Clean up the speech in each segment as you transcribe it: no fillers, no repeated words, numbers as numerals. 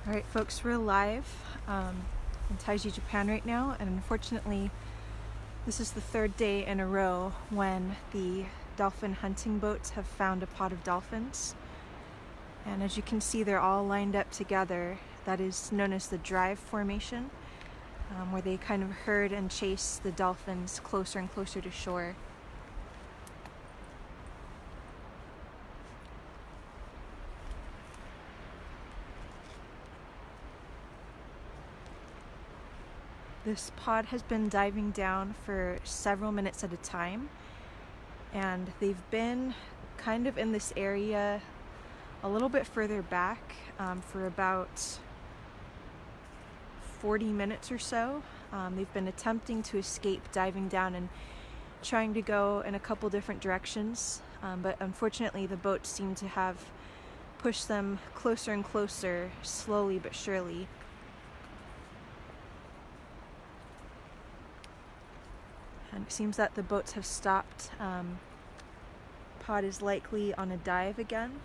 Alright folks, we're live in Taiji, Japan right now, and unfortunately this is the third day in a row when the dolphin hunting boats have found a pod of dolphins. And as you can see, they're all lined up together. That is known as the drive formation, where they kind of herd and chase the dolphins closer and closer to shore. This pod has been diving down for several minutes at a time, and they've been kind of in this area a little bit further back for about 40 minutes or so. They've been attempting to escape diving down and trying to go in a couple different directions, but unfortunately the boats seem to have pushed them closer and closer, slowly but surely. And it seems that the boats have stopped. Pod is likely on a dive again.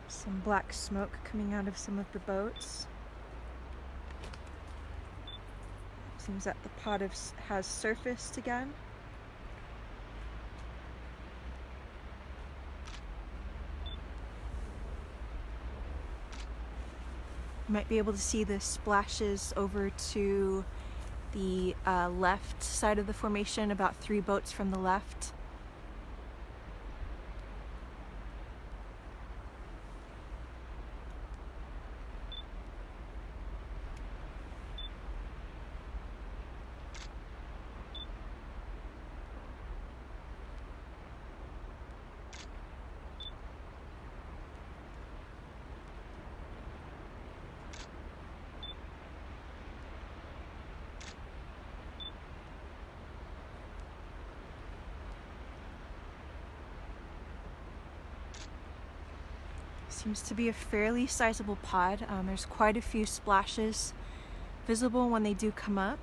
Some black smoke coming out of some of the boats. Seems that the pod has surfaced again. You might be able to see the splashes over to the left side of the formation, about 3 boats from the left. Seems to be a fairly sizable pod. There's quite a few splashes visible when they do come up.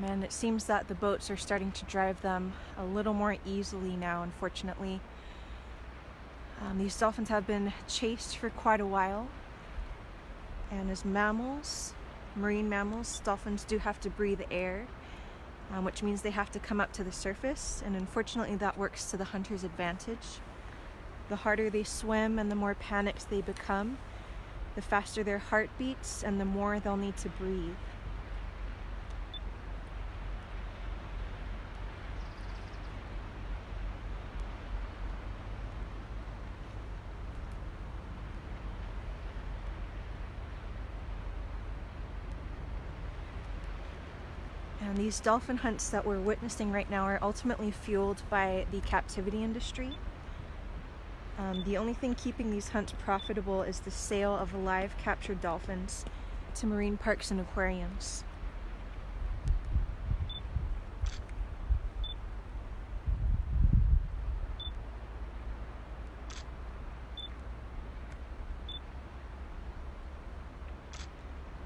And it seems that the boats are starting to drive them a little more easily now, unfortunately. These dolphins have been chased for quite a while. And as mammals, marine mammals, dolphins do have to breathe air, which means they have to come up to the surface, and unfortunately that works to the hunter's advantage. The harder they swim and the more panicked they become, the faster their heart beats and the more they'll need to breathe. And these dolphin hunts that we're witnessing right now are ultimately fueled by the captivity industry. The only thing keeping these hunts profitable is the sale of live captured dolphins to marine parks and aquariums.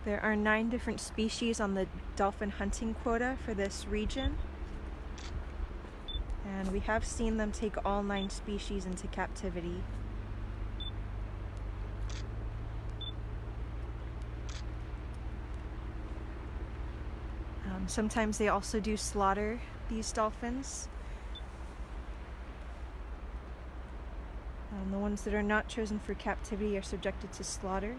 There are 9 different species on the dolphin hunting quota for this region, and we have seen them take all 9 species into captivity. Sometimes they also do slaughter these dolphins. The ones that are not chosen for captivity are subjected to slaughter.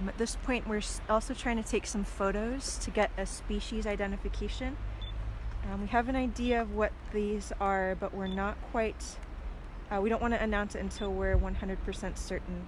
At this point, we're also trying to take some photos to get a species identification. We have an idea of what these are, but we're not quite, we don't want to announce it until we're 100% certain.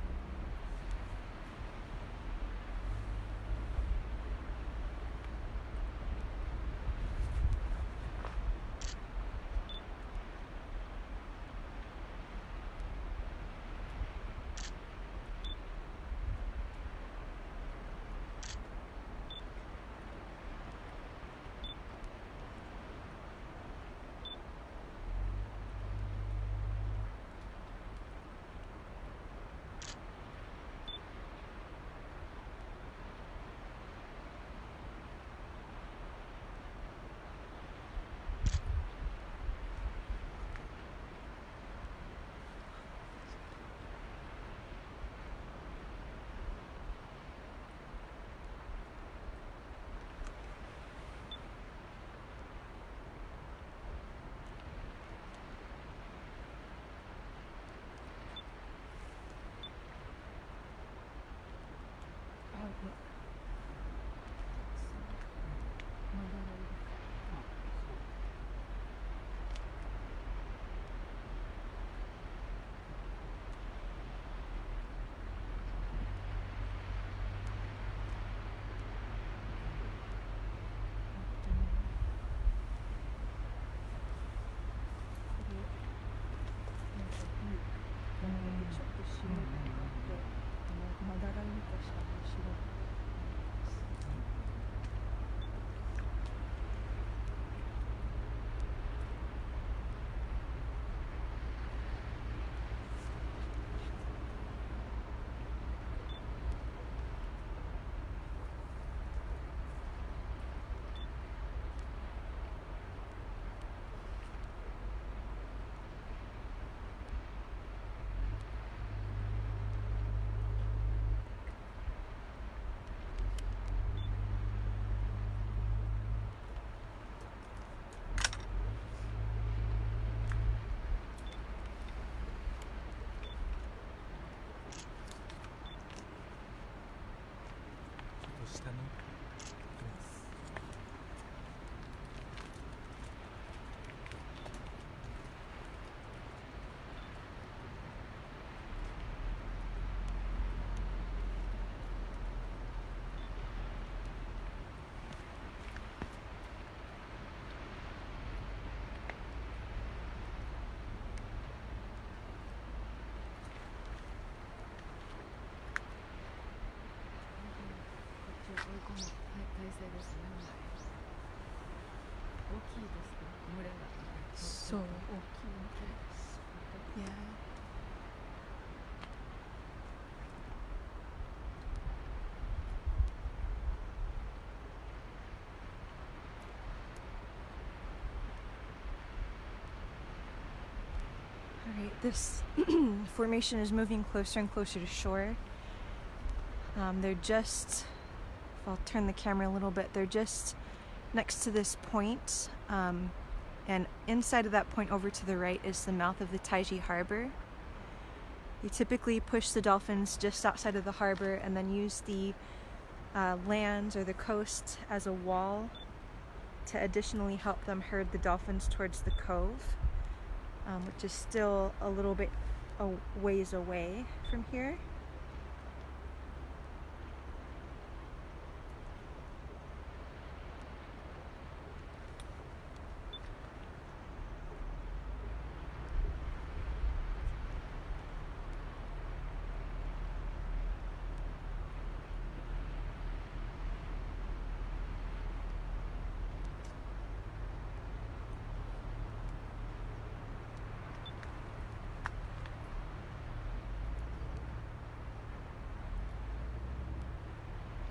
So, yeah. Alright, this formation is moving closer and closer to shore. They're just, if I'll turn the camera a little bit, they're just next to this point, and inside of that point over to the right is the mouth of the Taiji Harbor. They typically push the dolphins just outside of the harbor and then use the land or the coast as a wall to additionally help them herd the dolphins towards the cove, which is still a little bit a ways away from here.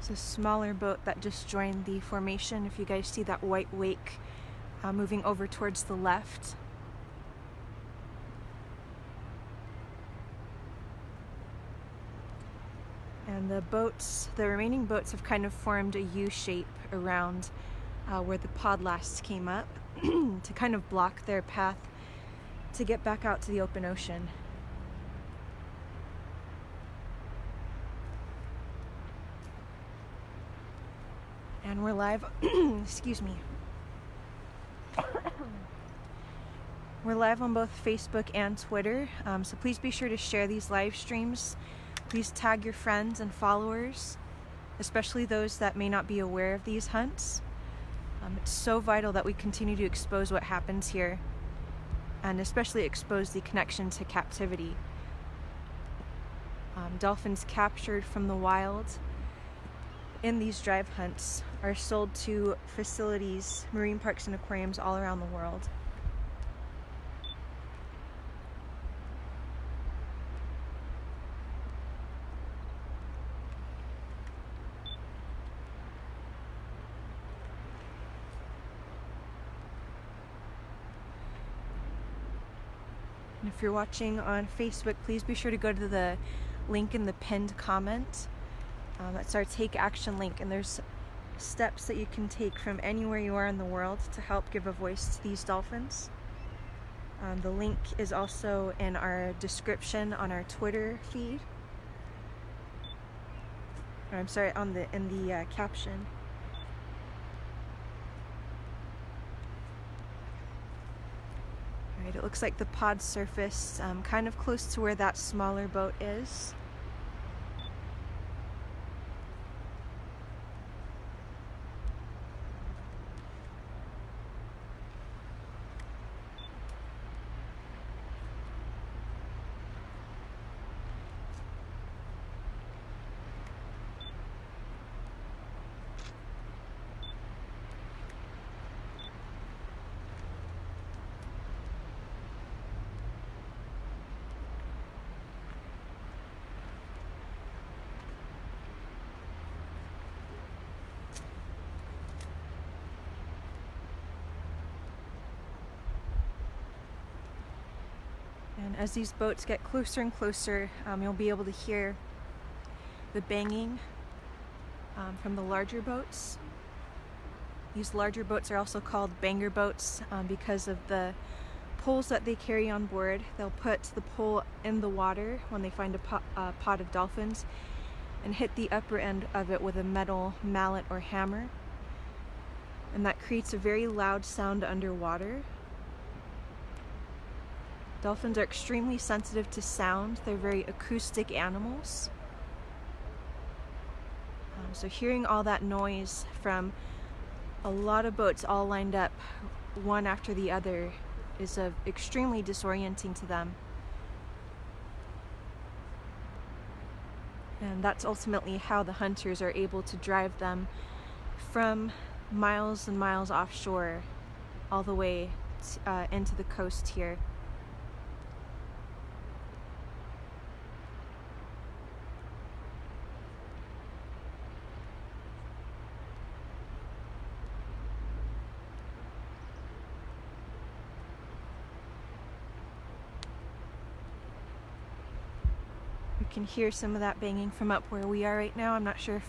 It's a smaller boat that just joined the formation. If you guys see that white wake moving over towards the left. And the remaining boats have kind of formed a U shape around where the pod last came up to kind of block their path to get back out to the open ocean. And we're live, excuse me. We're live on both Facebook and Twitter, so please be sure to share these live streams. Please tag your friends and followers, especially those that may not be aware of these hunts. It's so vital that we continue to expose what happens here, and especially expose the connection to captivity. Dolphins captured from the wild in these drive hunts are sold to facilities, marine parks and aquariums all around the world. And if you're watching on Facebook, please be sure to go to the link in the pinned comment. That's our Take Action link, and there's steps that you can take from anywhere you are in the world to help give a voice to these dolphins. The link is also in our description on our Twitter feed. Or I'm sorry, in the caption. Alright, it looks like the pod surfaced kind of close to where that smaller boat is. And as these boats get closer and closer, you'll be able to hear the banging from the larger boats. These larger boats are also called banger boats because of the poles that they carry on board. They'll put the pole in the water when they find a pod of dolphins and hit the upper end of it with a metal mallet or hammer. And that creates a very loud sound underwater. Dolphins are extremely sensitive to sound. They're very acoustic animals. So hearing all that noise from a lot of boats all lined up one after the other is extremely disorienting to them. And that's ultimately how the hunters are able to drive them from miles and miles offshore all the way into the coast here. You can hear some of that banging from up where we are right now. I'm not sure if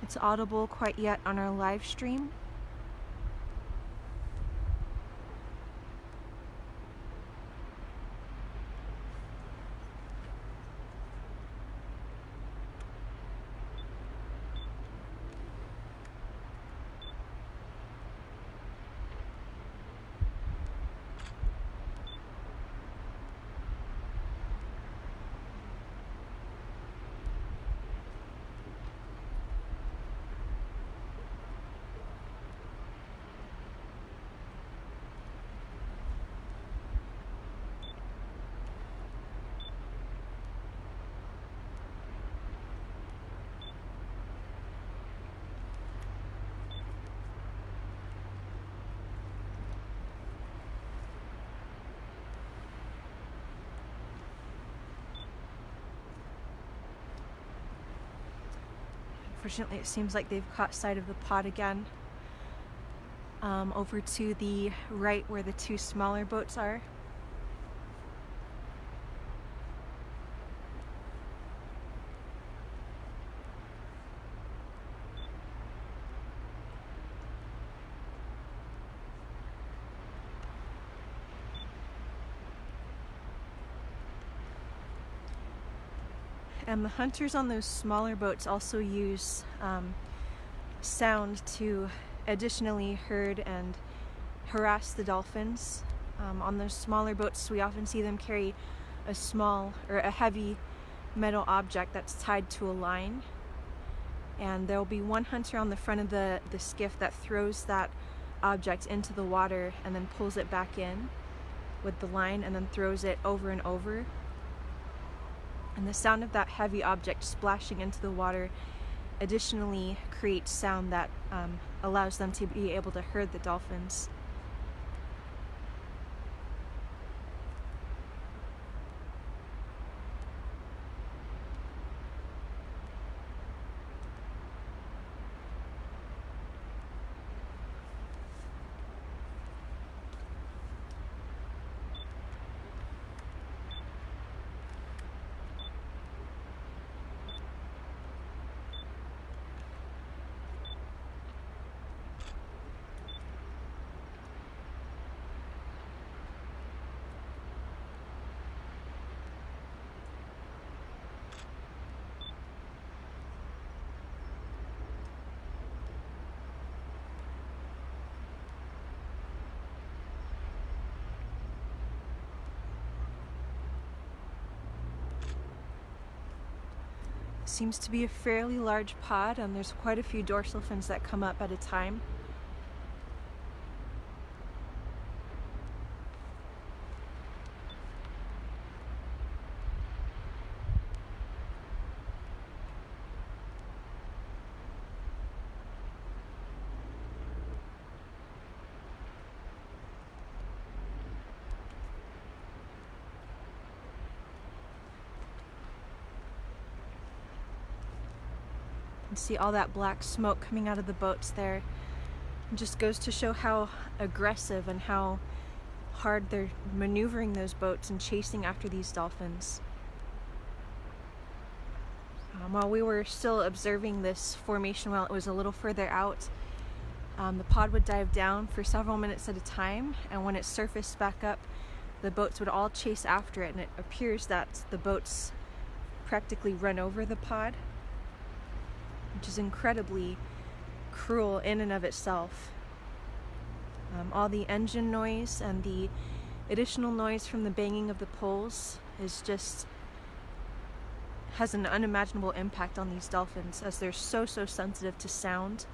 it's audible quite yet on our live stream. Unfortunately, it seems like they've caught sight of the pod again. Over to the right where the two smaller boats are. And the hunters on those smaller boats also use sound to additionally herd and harass the dolphins. On those smaller boats, we often see them carry a small or a heavy metal object that's tied to a line. And there will be one hunter on the front of the skiff that throws that object into the water and then pulls it back in with the line and then throws it over and over. And the sound of that heavy object splashing into the water additionally creates sound that allows them to be able to herd the dolphins. Seems to be a fairly large pod, and there's quite a few dorsal fins that come up at a time. See all that black smoke coming out of the boats there. It just goes to show how aggressive and how hard they're maneuvering those boats and chasing after these dolphins. While we were still observing this formation while it was a little further out, the pod would dive down for several minutes at a time, and when it surfaced back up, the boats would all chase after it, and it appears that the boats practically run over the pod, which is incredibly cruel in and of itself. All the engine noise and the additional noise from the banging of the poles has an unimaginable impact on these dolphins, as they're so sensitive to sound.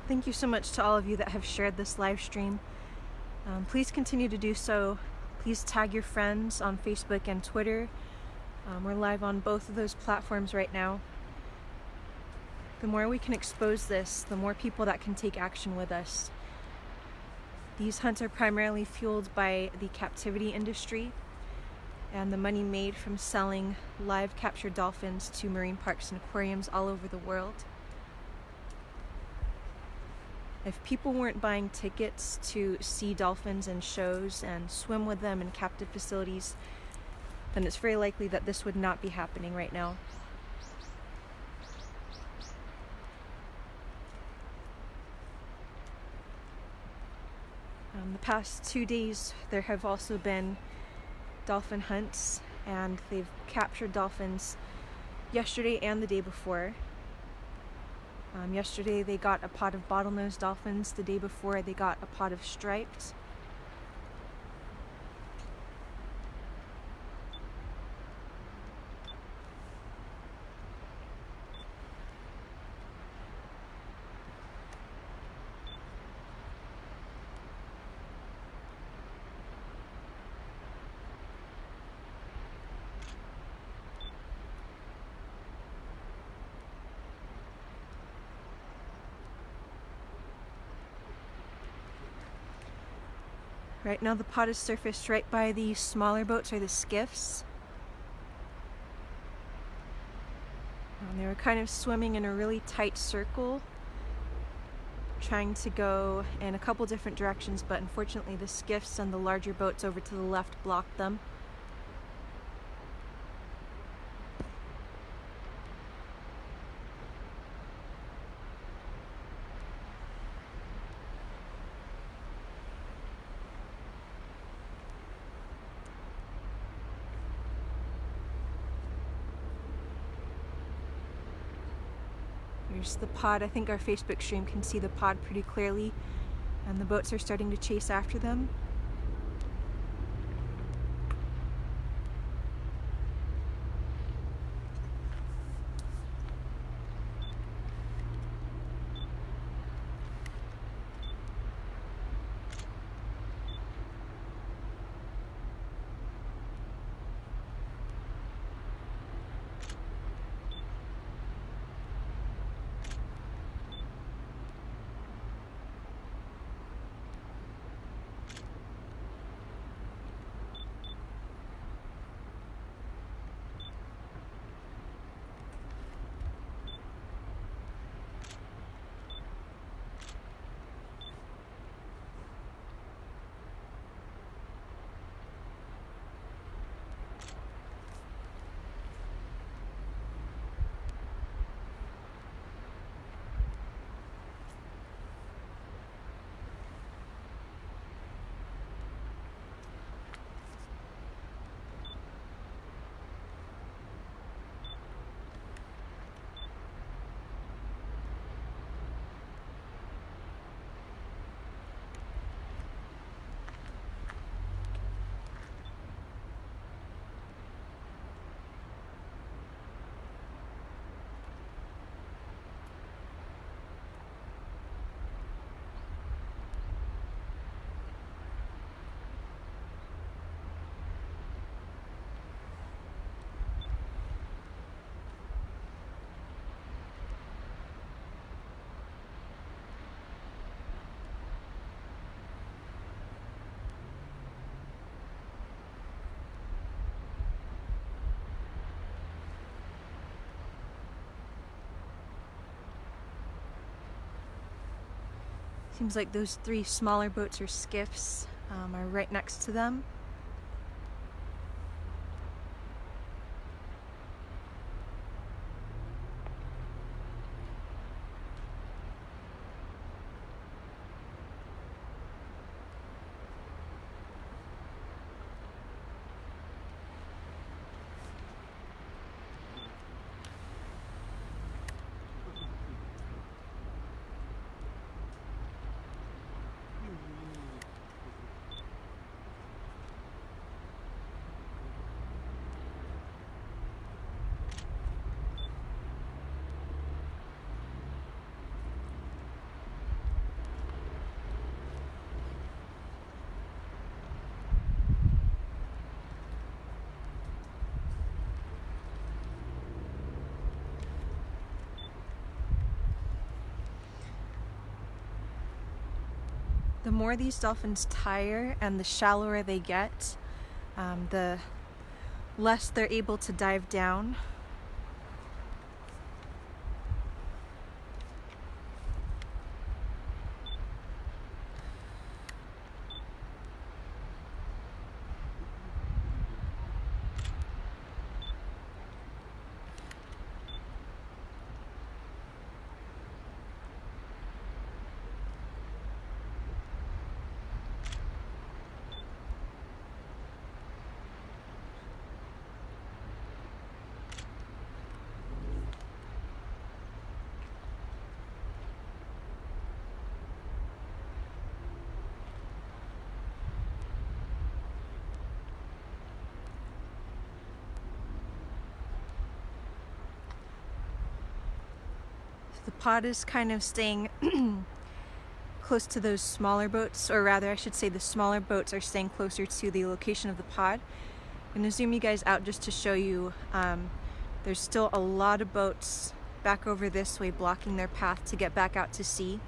Thank you so much to all of you that have shared this live stream. Please continue to do so. Please tag your friends on Facebook and Twitter. We're live on both of those platforms right now. The more we can expose this, the more people that can take action with us. These hunts are primarily fueled by the captivity industry and the money made from selling live captured dolphins to marine parks and aquariums all over the world. If people weren't buying tickets to see dolphins in shows and swim with them in captive facilities, then it's very likely that this would not be happening right now. The past 2 days, there have also been dolphin hunts, and they've captured dolphins yesterday and the day before. Yesterday they got a pod of bottlenose dolphins. The day before they got a pod of striped. Right now the pod is surfaced right by the smaller boats, or the skiffs. They were kind of swimming in a really tight circle, trying to go in a couple different directions, but unfortunately the skiffs and the larger boats over to the left blocked them. Here's the pod. I think our Facebook stream can see the pod pretty clearly, and the boats are starting to chase after them. Seems like those 3 smaller boats or skiffs are right next to them. The more these dolphins tire and the shallower they get, the less they're able to dive down. The pod is kind of staying close to those smaller boats, or rather I should say the smaller boats are staying closer to the location of the pod. I'm going to zoom you guys out just to show you there's still a lot of boats back over this way blocking their path to get back out to sea.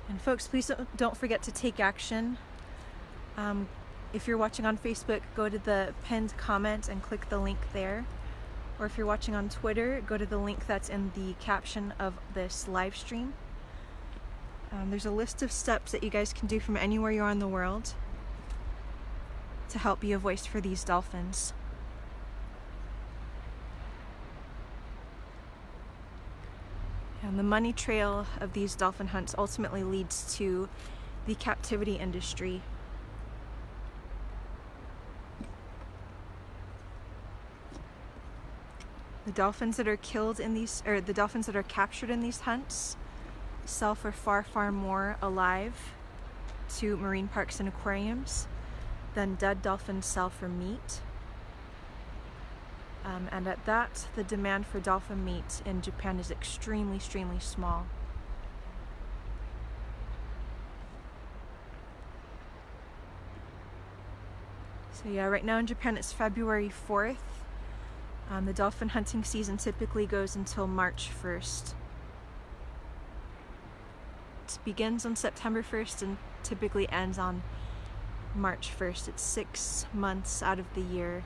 And folks, please don't forget to take action. If you're watching on Facebook, go to the pinned comment and click the link there. Or if you're watching on Twitter, go to the link that's in the caption of this live stream. There's a list of steps that you guys can do from anywhere you are in the world to help be a voice for these dolphins. And the money trail of these dolphin hunts ultimately leads to the captivity industry. The dolphins that are killed in these, or the dolphins that are captured in these hunts, sell for far, far more alive to marine parks and aquariums than dead dolphins sell for meat. And at that, the demand for dolphin meat in Japan is extremely small. So yeah, right now in Japan it's February 4th. The dolphin hunting season typically goes until March 1st. It begins on September 1st and typically ends on March 1st. It's 6 months out of the year.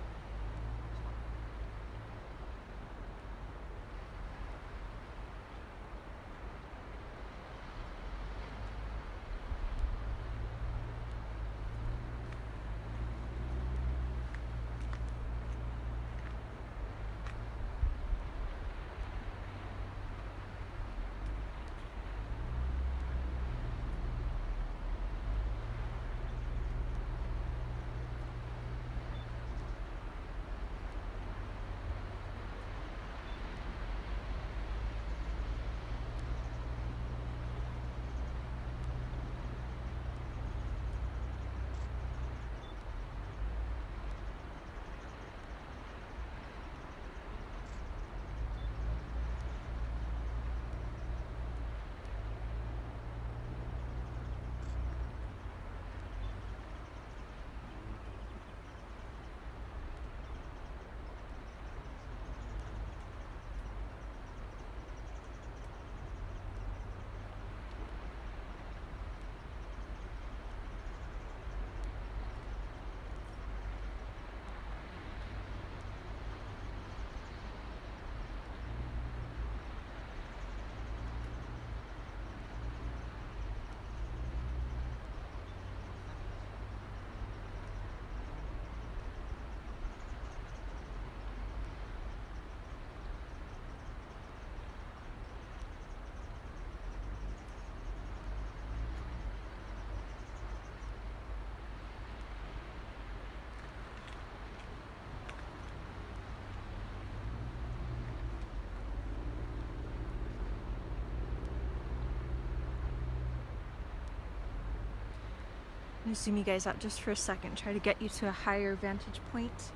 I'm going to zoom you guys out just for a second, try to get you to a higher vantage point.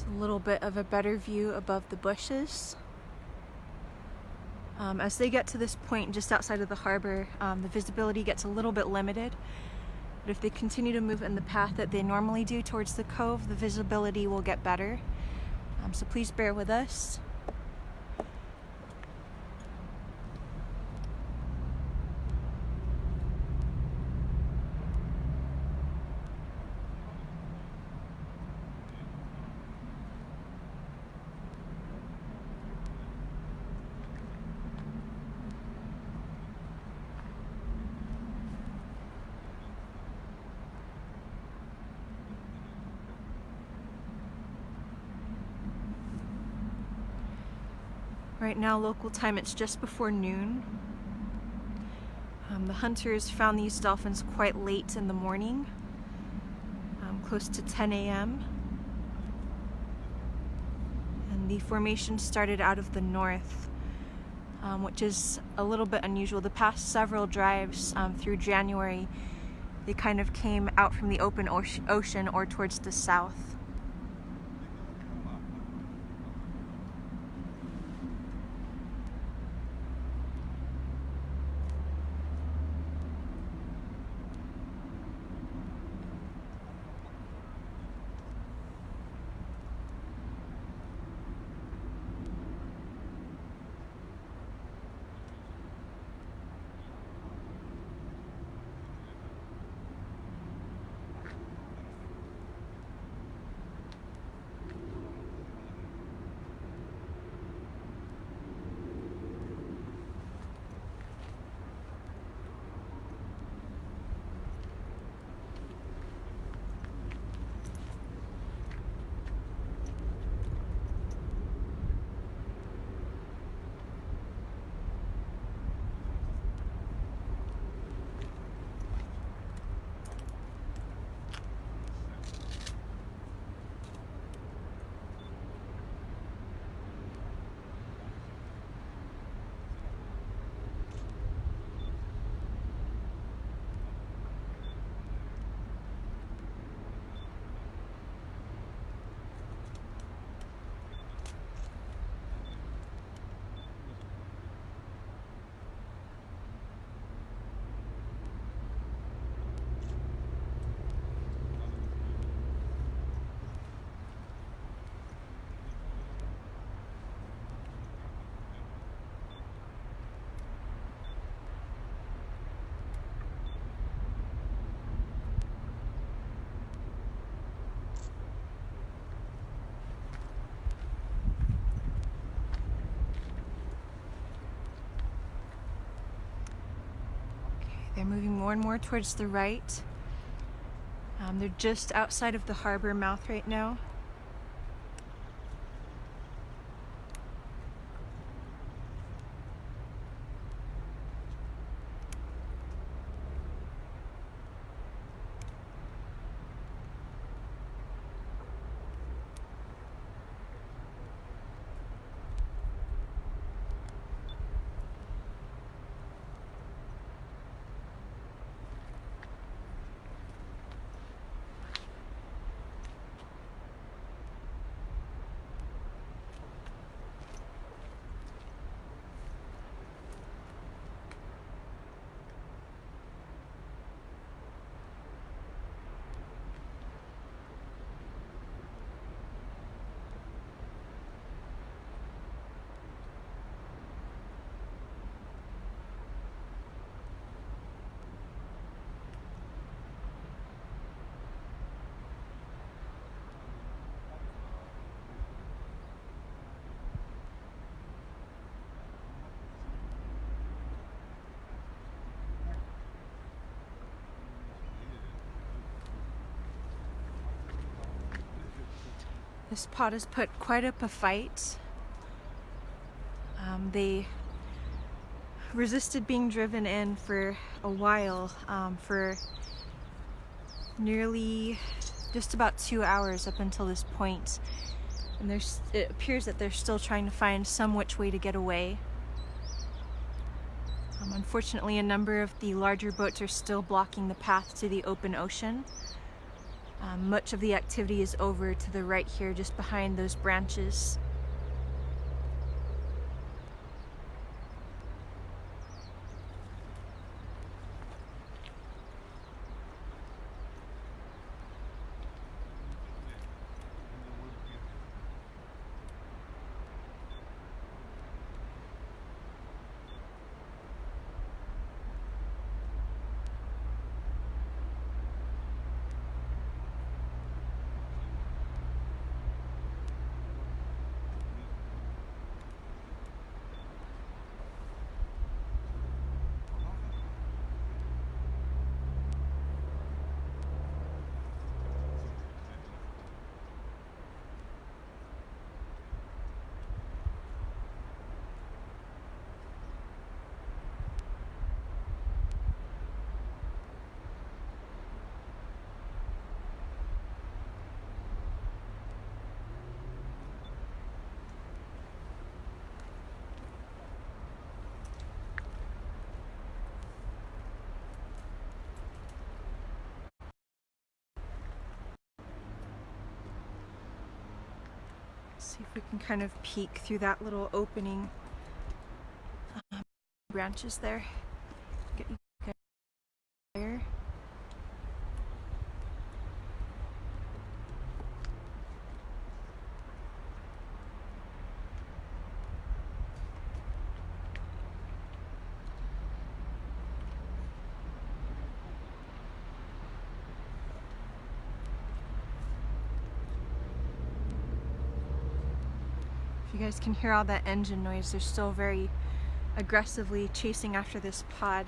A little bit of a better view above the bushes. As they get to this point just outside of the harbor, the visibility gets a little bit limited. But if they continue to move in the path that they normally do towards the cove, the visibility will get better. So please bear with us. Right now, local time, it's just before noon. The hunters found these dolphins quite late in the morning, close to 10 a.m. And the formation started out of the north, which is a little bit unusual. The past several drives through January, they kind of came out from the open ocean or towards the south. They're moving more and more towards the right. They're just outside of the harbor mouth right now. This pod has put quite up a fight. They resisted being driven in for a while, for nearly just about 2 hours up until this point. And it appears that they're still trying to find some which way to get away. Unfortunately, a number of the larger boats are still blocking the path to the open ocean. Much of the activity is over to the right here, just behind those branches. See if we can kind of peek through that little opening. Branches there. Get you there. You guys can hear all that engine noise. They're still very aggressively chasing after this pod.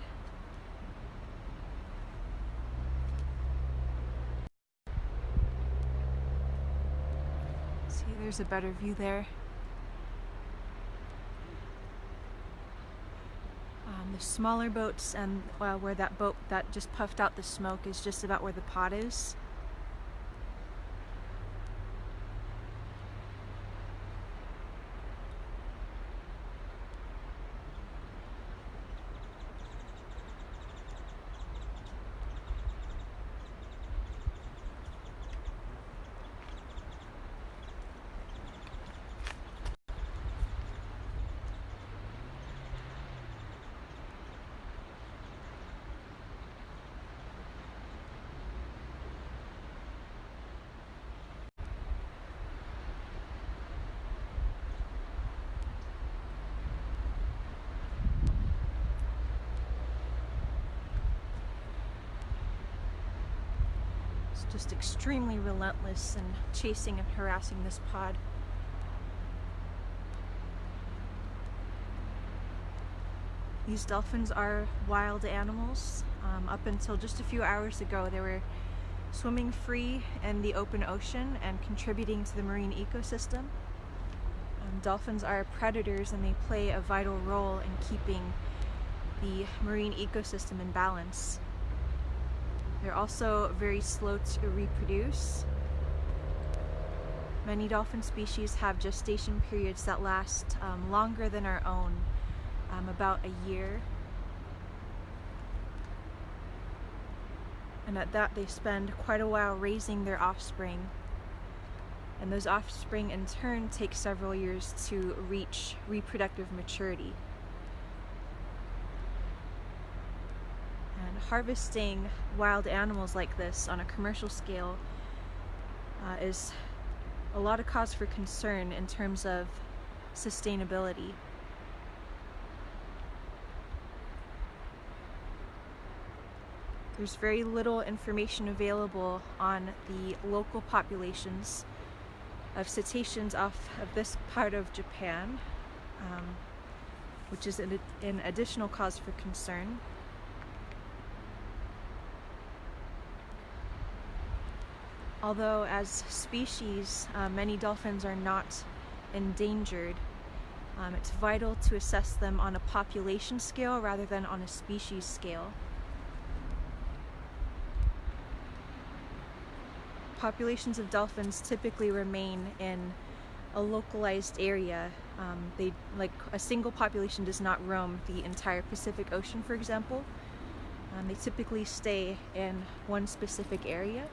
See, there's a better view there. The smaller boats and where that boat that just puffed out the smoke is just about where the pod is. Just extremely relentless and chasing and harassing this pod. These dolphins are wild animals. Up until just a few hours ago, they were swimming free in the open ocean and contributing to the marine ecosystem. Dolphins are predators and they play a vital role in keeping the marine ecosystem in balance. They're also very slow to reproduce. Many dolphin species have gestation periods that last longer than our own, about a year. And at that, they spend quite a while raising their offspring. And those offspring in turn take several years to reach reproductive maturity. And harvesting wild animals like this on a commercial scale is a lot of cause for concern in terms of sustainability. There's very little information available on the local populations of cetaceans off of this part of Japan, which is an additional cause for concern. Although as species, many dolphins are not endangered, it's vital to assess them on a population scale rather than on a species scale. Populations of dolphins typically remain in a localized area. Like a single population does not roam the entire Pacific Ocean, for example. They typically stay in one specific area.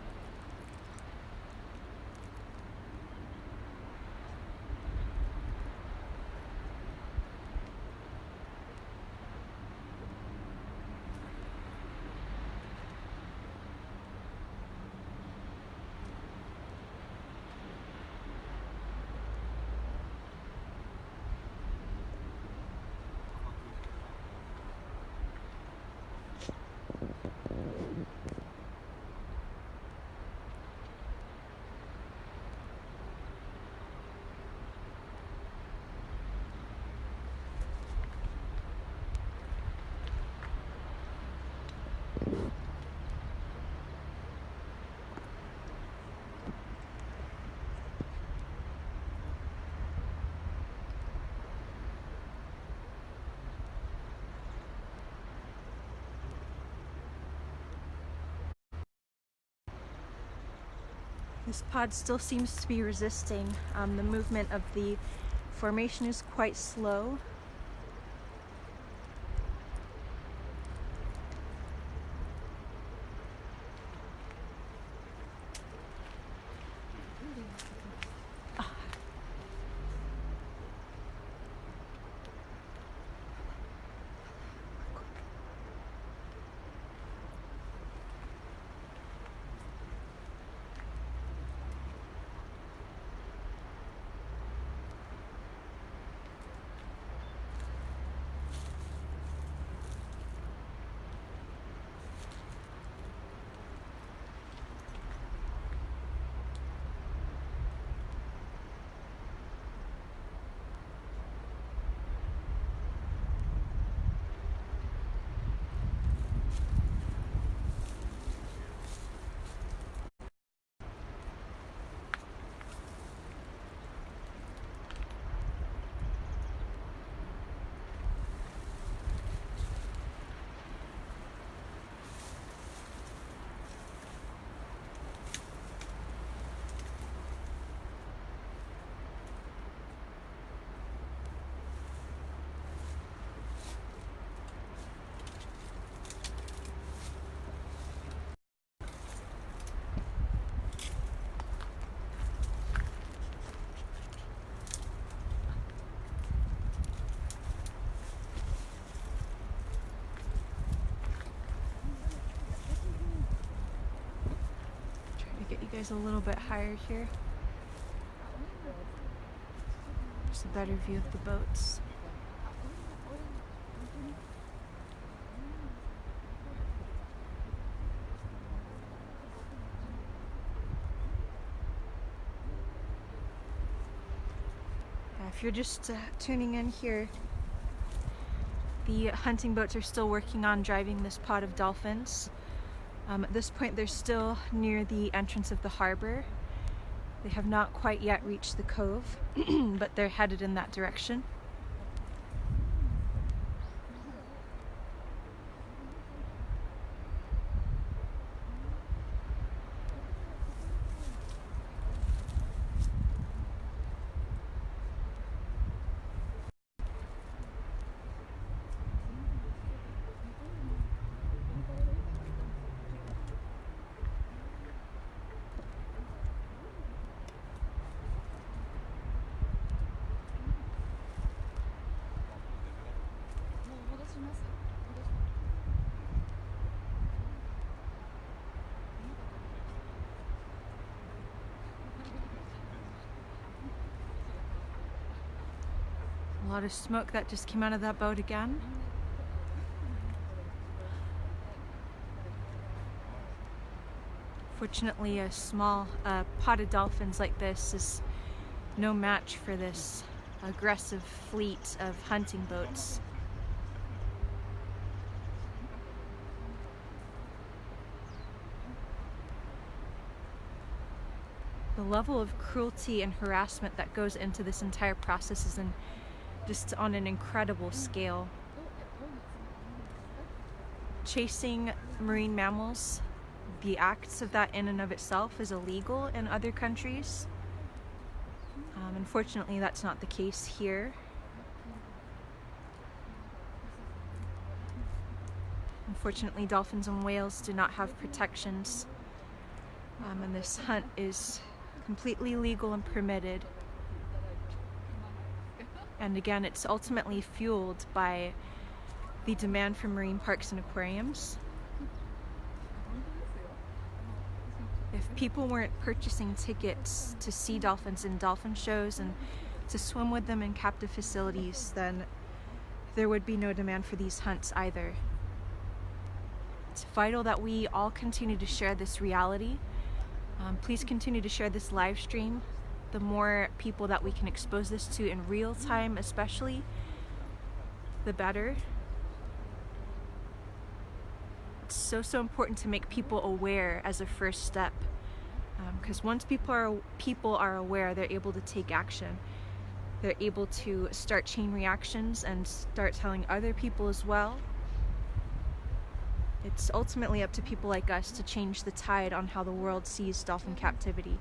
This pod still seems to be resisting. The movement of the formation is quite slow. Get you guys a little bit higher here. Just a better view of the boats. If you're just tuning in here, The hunting boats are still working on driving this pod of dolphins. At this point, they're still near the entrance of the harbor. They have not quite yet reached the cove, but they're headed in that direction. A lot of smoke that just came out of that boat again. Fortunately, a small pod of dolphins like this is no match for this aggressive fleet of hunting boats. The level of cruelty and harassment that goes into this entire process is just on an incredible scale. Chasing marine mammals, the acts of that in and of itself is illegal in other countries. Unfortunately, that's not the case here. Unfortunately, dolphins and whales do not have protections, and this hunt is completely legal and permitted. And again, it's ultimately fueled by the demand for marine parks and aquariums. If people weren't purchasing tickets to see dolphins in dolphin shows and to swim with them in captive facilities, then there would be no demand for these hunts either. It's vital that we all continue to share this reality. Please continue to share this live stream. The more people that we can expose this to in real time, especially, the better. It's so important to make people aware as a first step, because once people are aware, they're able to take action. They're able to start chain reactions and start telling other people as well. It's ultimately up to people like us to change the tide on how the world sees dolphin captivity.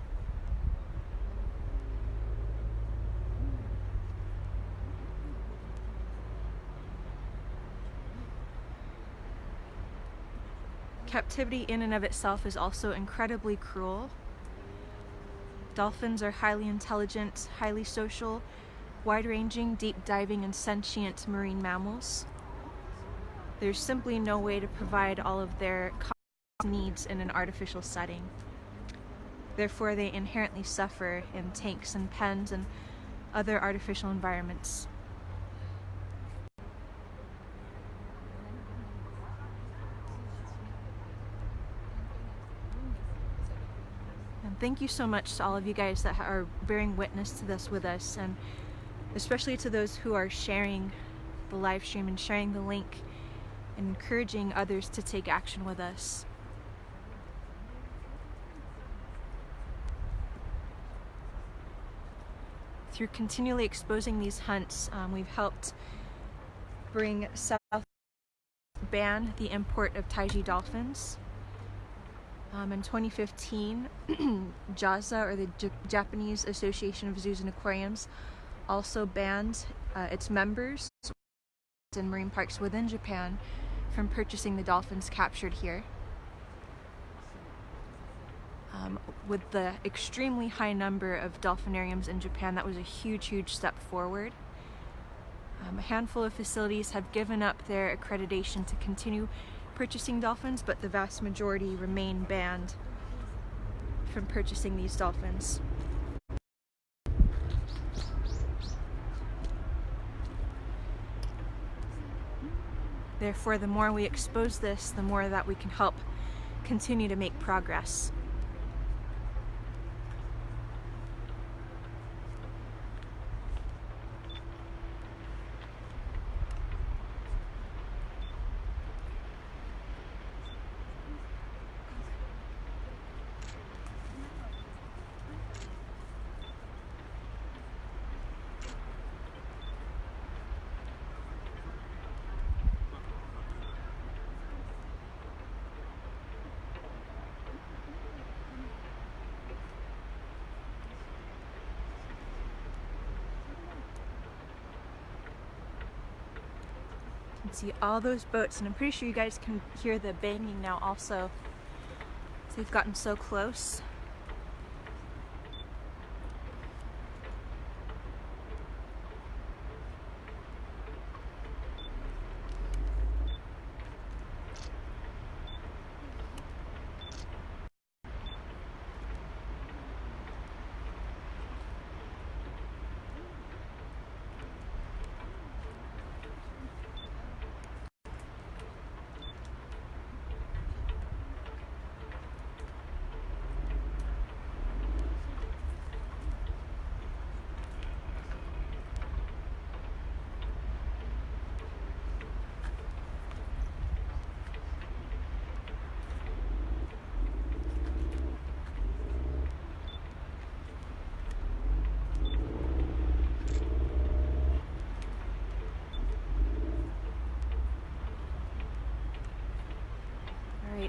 Captivity in and of itself is also incredibly cruel. Dolphins are highly intelligent, highly social, wide-ranging, deep-diving, and sentient marine mammals. There's simply no way to provide all of their needs in an artificial setting. Therefore, they inherently suffer in tanks and pens and other artificial environments. Thank you so much to all of you guys that are bearing witness to this with us, and especially to those who are sharing the live stream and sharing the link and encouraging others to take action with us. Through continually exposing these hunts, we've helped bring ban the import of Taiji dolphins. In 2015, JAZA, or the Japanese Association of Zoos and Aquariums, also banned its members in marine parks within Japan from purchasing the dolphins captured here. With the extremely high number of dolphinariums in Japan, that was a huge step forward. A handful of facilities have given up their accreditation to continue purchasing dolphins, but the vast majority remain banned from purchasing these dolphins. Therefore, the more we expose this, the more that we can help continue to make progress. can see all those boats, and I'm pretty sure you guys can hear the banging now also. So they've gotten so close.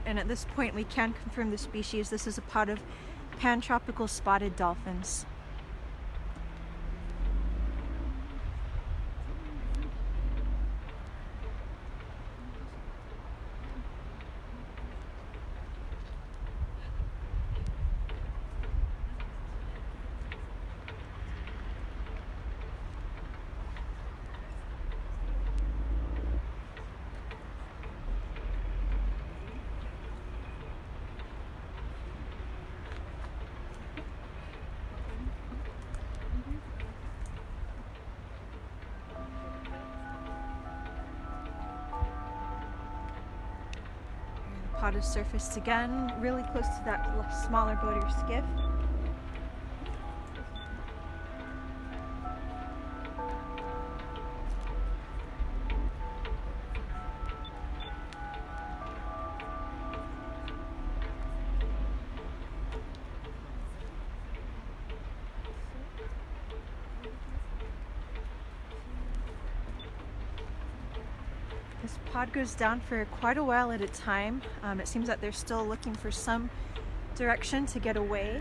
And at this point we can confirm the species. This is a pod of Pantropical spotted dolphins. Pod has surfaced again, really close to that smaller boat or skiff. This pod goes down for quite a while at a time. It seems that they're still looking for some direction to get away.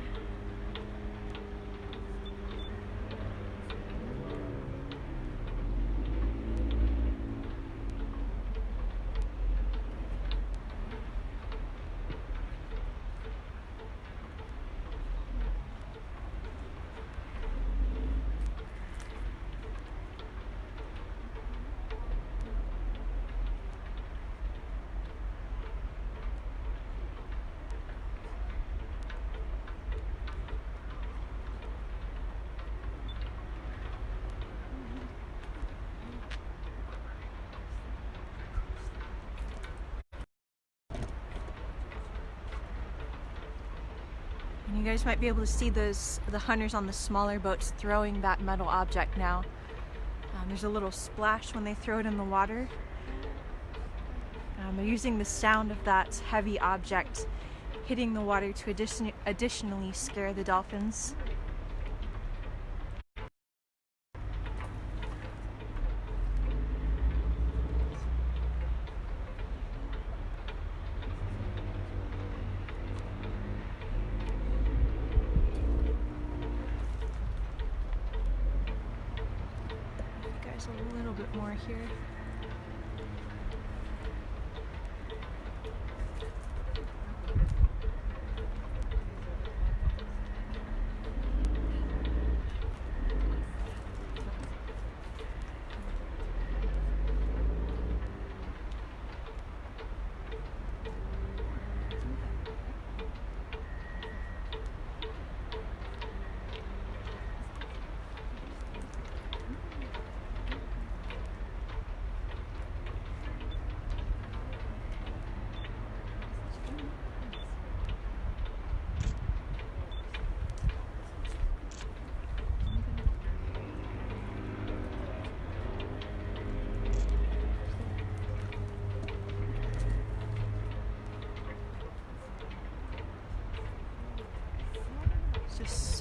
And you guys might be able to see the hunters on the smaller boats throwing that metal object now. There's a little splash when they throw it in the water. They're using the sound of that heavy object hitting the water to additionally scare the dolphins. A little bit more here.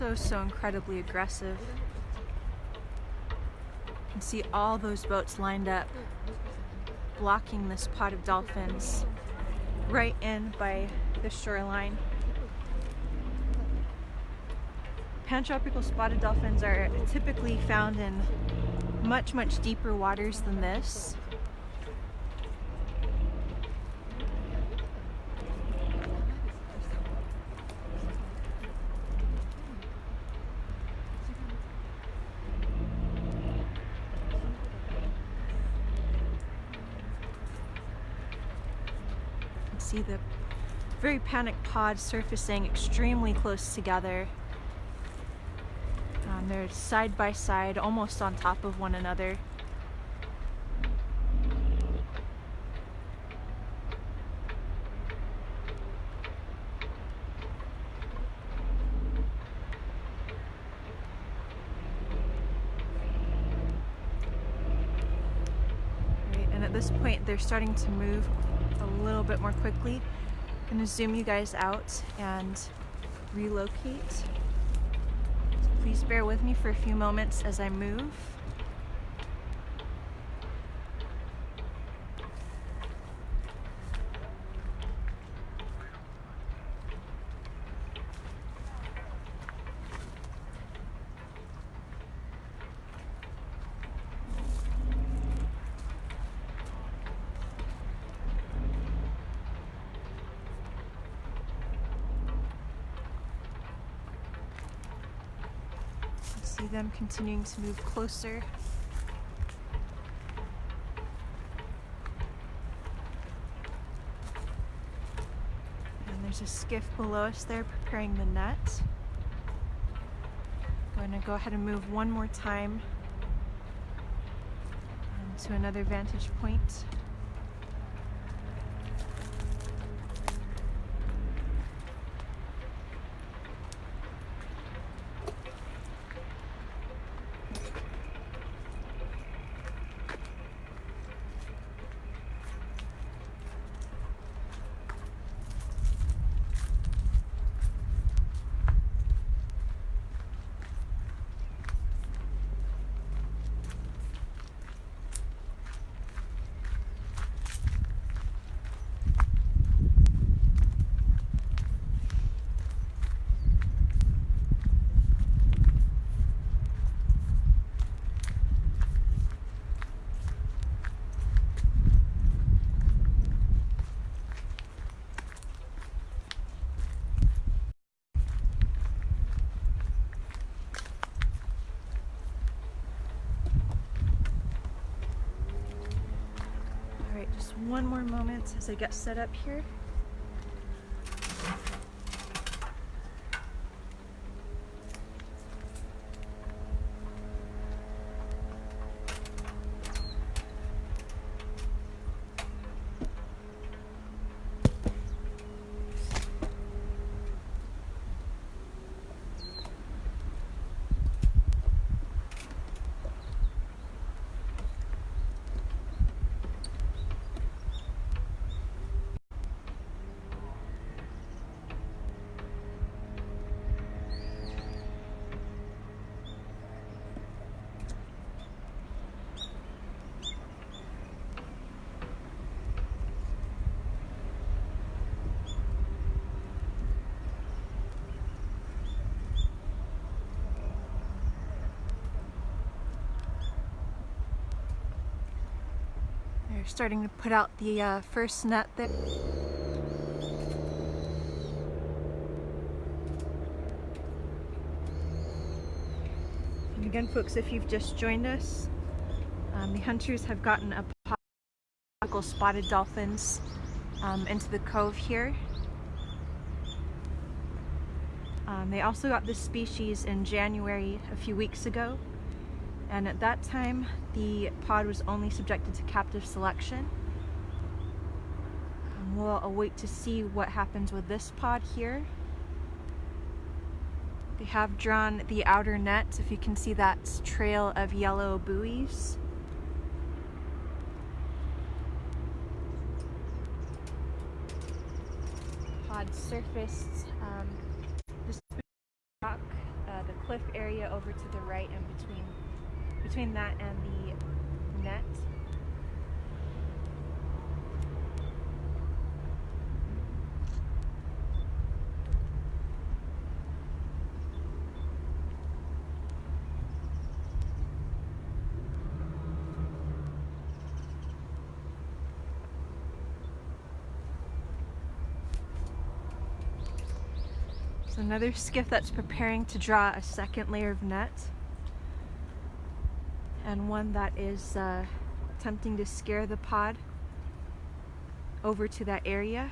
Just so incredibly aggressive. You can see all those boats lined up, blocking this pod of dolphins right in by the shoreline. Pantropical spotted dolphins are typically found in much deeper waters than this. see the very panicked pods surfacing extremely close together. They're side by side, almost on top of one another. And at this point, they're starting to move a little bit more quickly. I'm going to zoom you guys out and relocate. So please bear with me for a few moments as I move. See them continuing to move closer. And there's a skiff below us there preparing the net. Going to go ahead and move one more time to another vantage point. Just one more moment as I get set up here. They're starting to put out the first net there. And again, folks, if you've just joined us, the hunters have gotten a Pantropical spotted dolphins into the cove here. They also got this species in January a few weeks ago. And at that time, the pod was only subjected to captive selection. We'll await to see what happens with this pod here. They have drawn the outer net, if you can see that trail of yellow buoys. Pod surfaced this rock, the cliff area over to the right and between that and the net. So another skiff that's preparing to draw a second layer of net, and one that is attempting to scare the pod over to that area.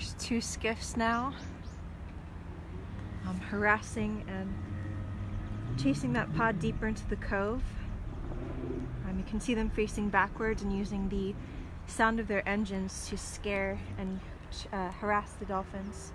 There's two skiffs now, harassing and chasing that pod deeper into the cove. You can see them facing backwards and using the sound of their engines to scare and harass the dolphins.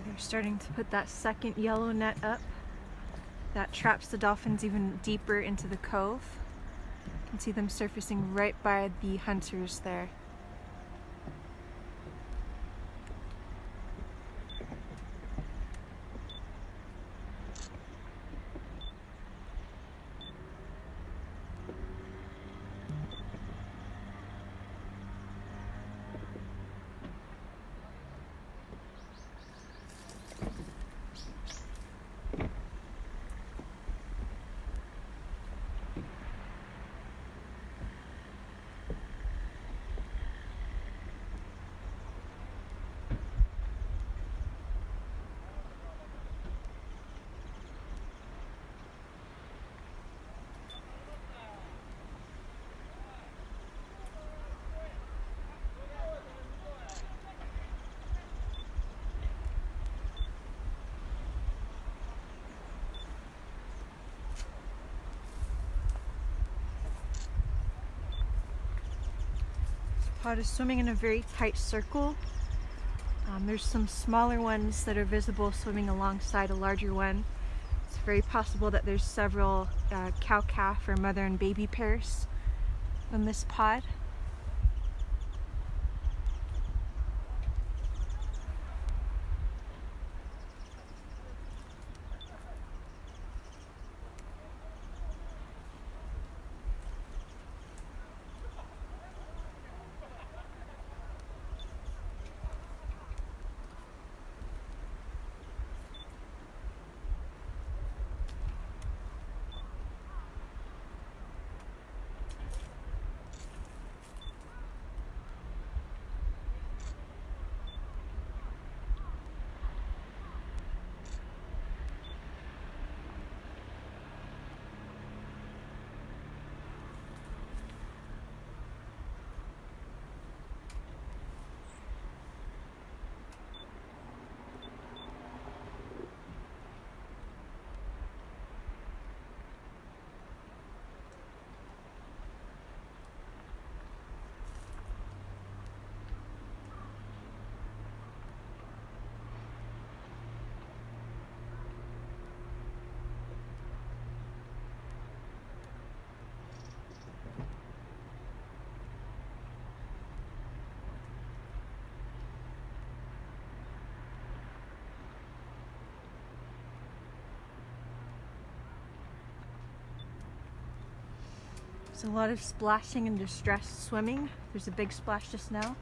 They're starting to put that second yellow net up that traps the dolphins even deeper into the cove. You can see them surfacing right by the hunters there. Pod is swimming in a very tight circle. There's some smaller ones that are visible swimming alongside a larger one. It's very possible that there's several cow-calf or mother and baby pairs in this pod. There's a lot of splashing and distressed swimming. There's a big splash just now.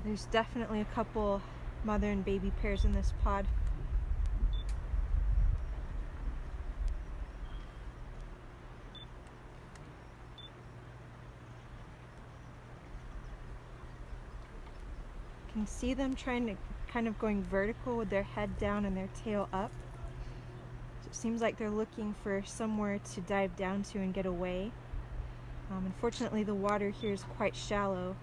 There's definitely a couple mother and baby pairs in this pod. You can see them trying to kind of going vertical with their head down and their tail up. So it seems like they're looking for somewhere to dive down to and get away. Unfortunately, the water here is quite shallow.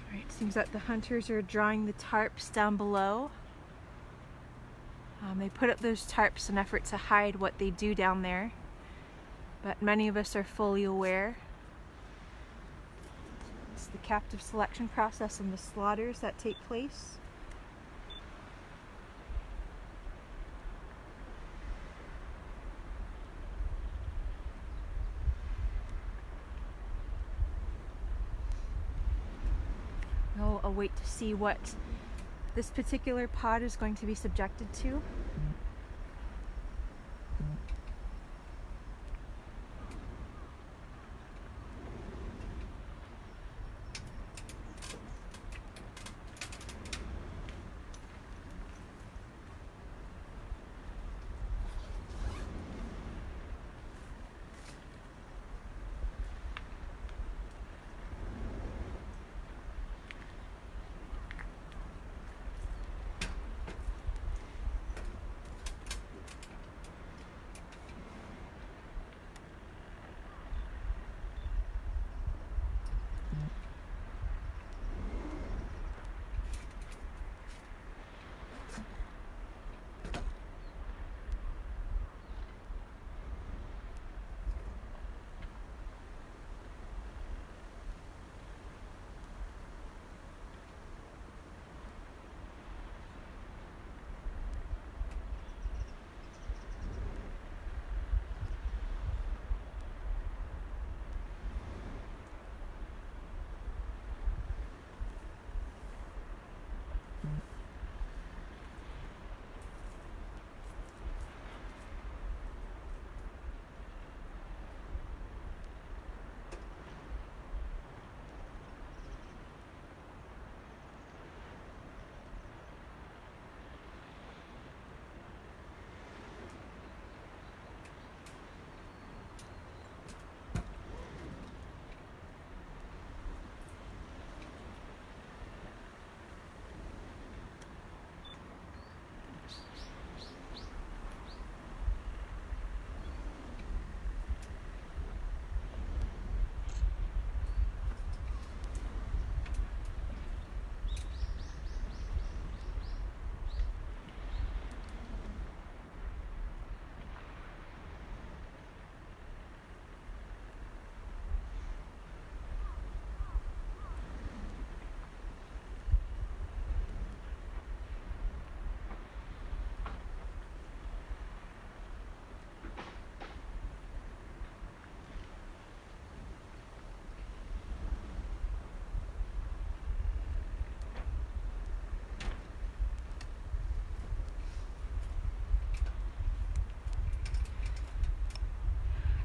Alright, seems that the hunters are drawing the tarps down below. They put up those tarps in an effort to hide what they do down there, but many of us are fully aware. It's the captive selection process and the slaughters that take place. I'll wait to see what this particular pod is going to be subjected to.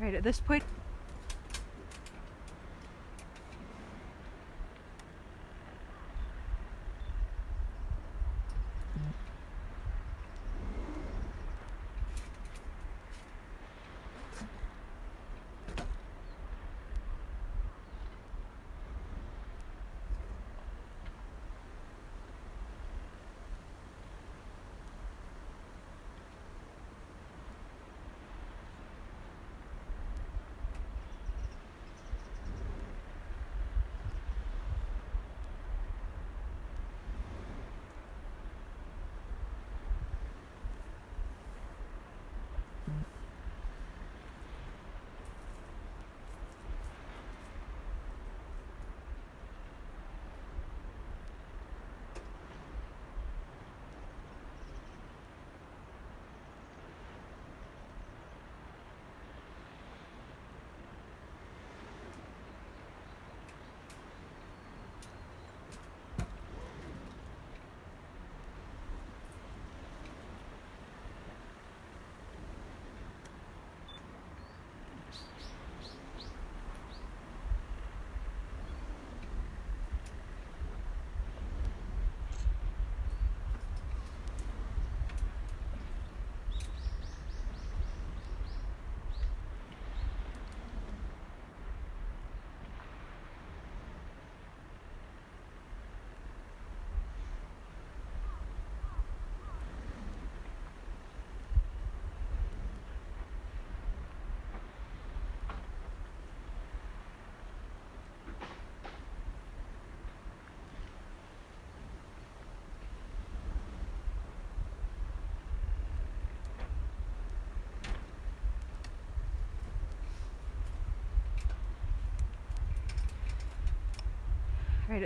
Right, at this point,